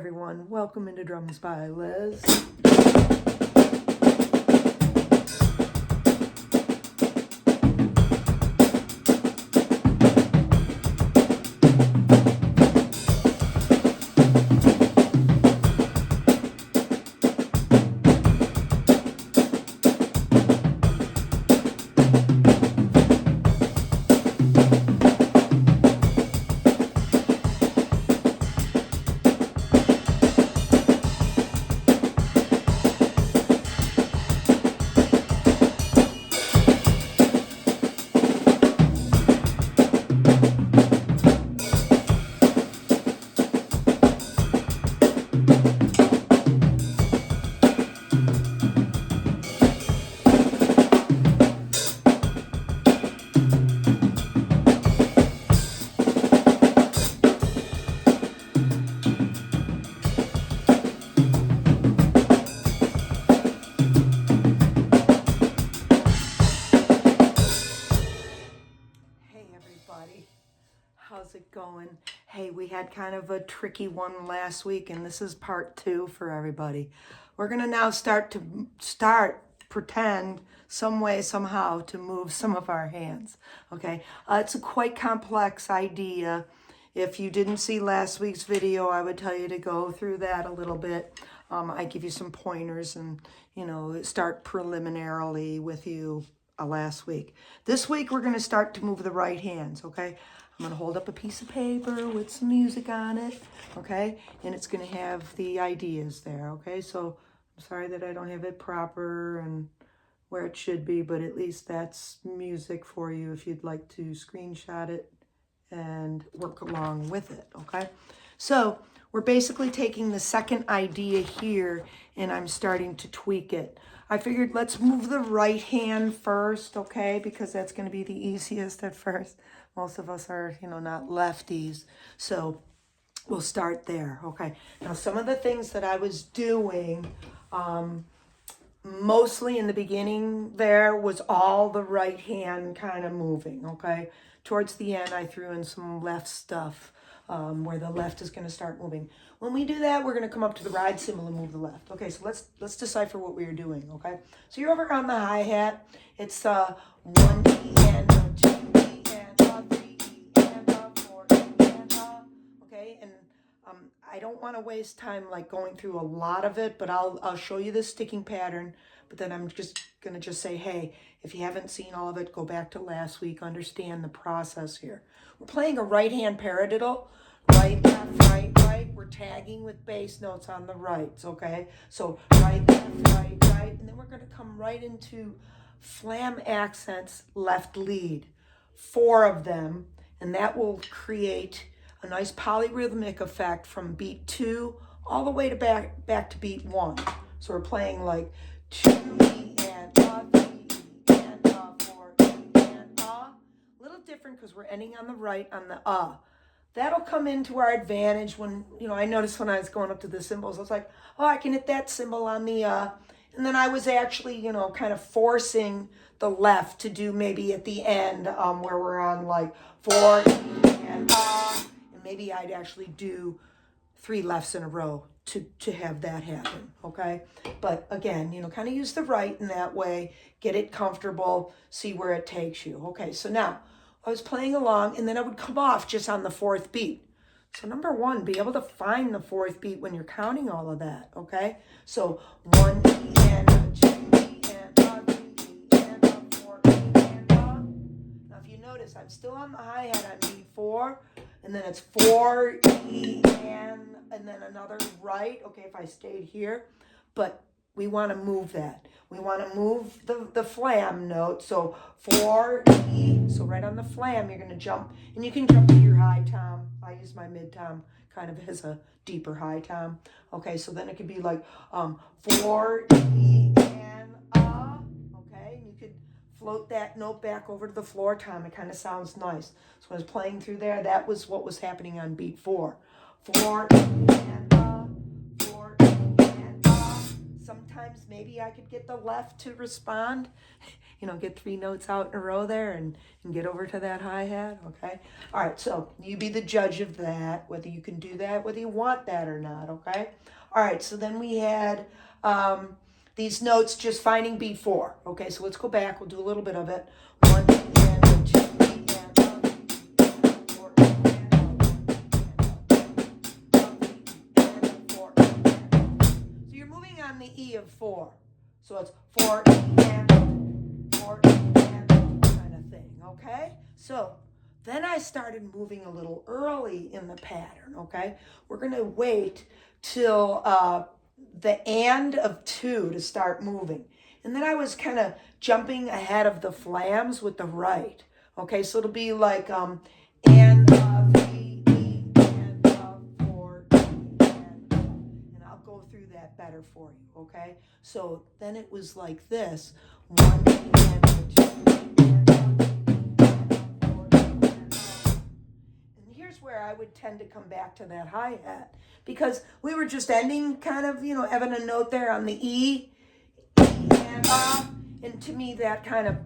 Everyone, welcome into Drums by Liz. How's it going? Hey, we had kind of a tricky one last week, and this is part 2 for everybody. We're gonna now pretend some way, somehow to move some of our hands. Okay, it's a quite complex idea. If you didn't see last week's video, I would tell you to go through that a little bit. I give you some pointers and start preliminarily with you last week. This week we're going to start to move the right hands, okay? I'm going to hold up a piece of paper with some music on it, okay? And it's going to have the ideas there, okay? So I'm sorry that I don't have it proper and where it should be, but at least that's music for you if you'd like to screenshot it and work along with it, okay? So we're basically taking the second idea here and I'm starting to tweak it. I figured let's move the right hand first, okay? Because that's going to be the easiest at first. Most of us are, not lefties. So we'll start there, okay? Now, some of the things that I was doing, mostly in the beginning there, was all the right hand kind of moving, okay? Towards the end, I threw in some left stuff where the left is going to start moving. When we do that, we're going to come up to the ride cymbal and move the left. Okay, so let's decipher what we are doing, okay? So you're over on the hi-hat. It's 1 E and a 2 E and a 3 E and a 4 E and a, okay? And I don't want to waste time like going through a lot of it, but I'll show you the sticking pattern, but then I'm just going to say, hey, if you haven't seen all of it, go back to last week, understand the process here. We're playing a right-hand paradiddle, right, left, right, right. We're tagging with bass notes on the rights, okay? So right, left, right, right, and then we're going to come right into flam accents, left lead. 4 of them, and that will create a nice polyrhythmic effect from beat 2 all the way to back to beat 1. So we're playing like 2 E and a, 3 E and a, 4 E and a. A little different because we're ending on the right on the That'll come into our advantage when, I noticed when I was going up to the cymbals, I was like, oh, I can hit that cymbal on the and then I was actually, kind of forcing the left to do maybe at the end where we're on like 4 E and maybe I'd actually do 3 lefts in a row to have that happen, okay? But again, kind of use the right in that way, get it comfortable, see where it takes you. Okay, so now I was playing along and then I would come off just on the 4th beat. So number 1, be able to find the 4th beat when you're counting all of that, okay? So 1 E and a, 2 E and a, 3 E and a, 4 E and a. Now if you notice, I'm still on the hi-hat on beat 4, and then it's 4 E and then another right, okay, if I stayed here, but we want to move that. We want to move the flam note, so 4 E, so right on the flam, you're going to jump, and you can jump to your high tom. I use my mid tom kind of as a deeper high tom. Okay, so then it could be like 4 E and okay, and you could float that note back over to the floor tom. It kind of sounds nice. So when I was playing through there, that was what was happening on beat 4. 4 E and 4 E and sometimes maybe I could get the left to respond get 3 notes out in a row there and get over to that hi-hat, okay? All right, so you be the judge of that, whether you can do that, whether you want that or not, okay? All right, so then we had these notes just finding beat 4, okay? So let's go back, we'll do a little bit of it. 1 and 2 and up, 4 and up, 4 and up. So you're moving on the E of 4. So it's 4 and 4 and kind of thing, okay? So then I started moving a little early in the pattern, okay? We're going to wait till the and of 2 to start moving. And then I was kind of jumping ahead of the flams with the right, okay? So it'll be like and 3, E, and 4, E, and I'll go through that better for you, okay? So then it was like this, 1 and 2 and 4 and here's where I would tend to come back to that hi-hat, because we were just ending kind of, having a note there on the E and to me that kind of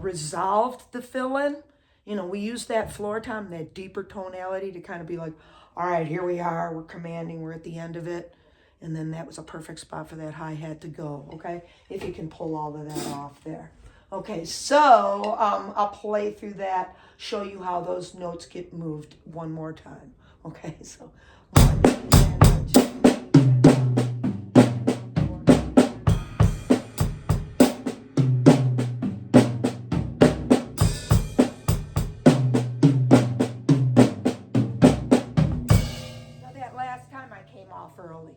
resolved the fill-in. We use that floor tom, that deeper tonality, to kind of be like, all right, here we are, we're commanding, we're at the end of it. And then that was a perfect spot for that hi-hat to go, okay? If you can pull all of that off there. Okay, so I'll play through that, show you how those notes get moved one more time. Okay, so 1 and 2 and 4. Now that last time I came off early.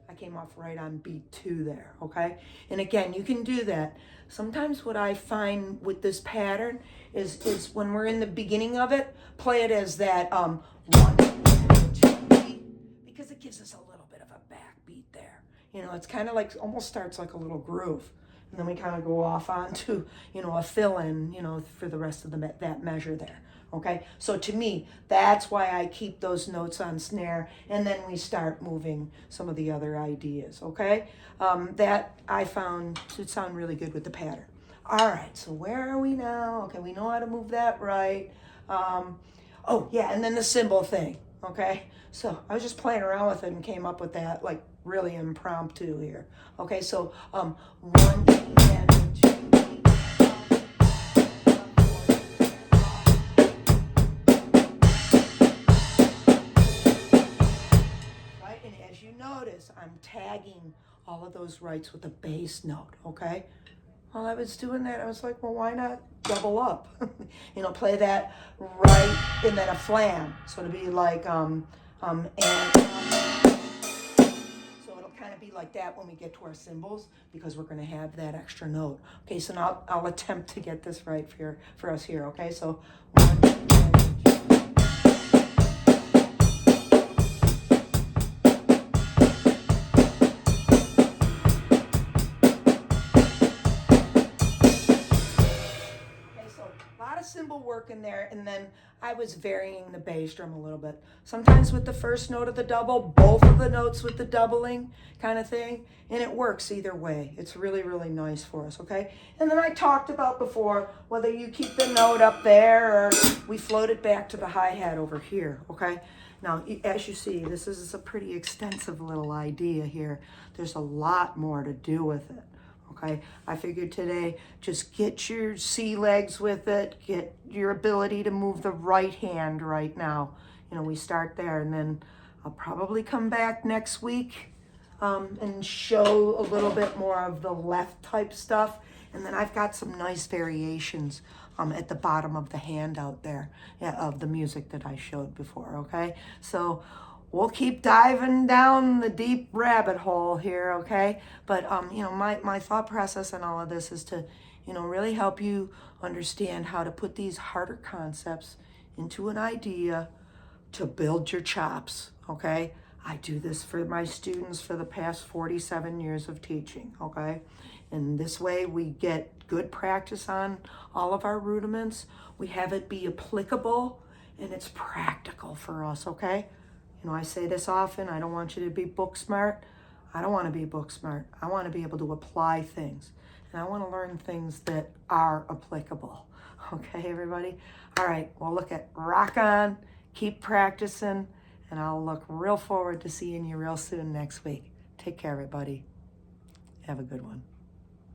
I came off right on beat 2 there, okay? And again, you can do that. Sometimes what I find with this pattern is when we're in the beginning of it, play it as that 1, 2 beat, because it gives us a little bit of a backbeat there. It's kind of like, almost starts like a little groove. And then we kind of go off onto, a fill-in, for the rest of that measure there. Okay, so to me, that's why I keep those notes on snare, and then we start moving some of the other ideas, okay? That I found to sound really good with the pattern. All right, so where are we now? Okay, we know how to move that right. Oh, yeah, and then the cymbal thing, okay? So I was just playing around with it and came up with that, like, really impromptu here. Okay, so 1 and 2. Notice I'm tagging all of those rights with a bass note, okay? While I was doing that, I was like, well, why not double up? Play that right and then a flam. So it'll be like, and so it'll kind of be like that when we get to our cymbals, because we're going to have that extra note. Okay, so now I'll attempt to get this right for us here, okay? So 1, 2, 3. Cymbal work in there, and then I was varying the bass drum a little bit. Sometimes with the first note of the double, both of the notes with the doubling kind of thing, and it works either way. It's really, really nice for us, okay? And then I talked about before whether you keep the note up there or we float it back to the hi-hat over here, okay? Now, as you see, this is a pretty extensive little idea here. There's a lot more to do with it. Okay, I figured today, just get your C legs with it, get your ability to move the right hand right now. We start there, and then I'll probably come back next week and show a little bit more of the left type stuff. And then I've got some nice variations at the bottom of the handout there, of the music that I showed before, okay? So we'll keep diving down the deep rabbit hole here, okay? But, my thought process on all of this is to, really help you understand how to put these harder concepts into an idea to build your chops, okay? I do this for my students for the past 47 years of teaching, okay? And this way we get good practice on all of our rudiments. We have it be applicable, and it's practical for us, okay? I say this often, I don't want you to be book smart. I don't want to be book smart. I want to be able to apply things. And I want to learn things that are applicable. Okay, everybody? All right, well, look at rock on, keep practicing, and I'll look real forward to seeing you real soon next week. Take care, everybody. Have a good one.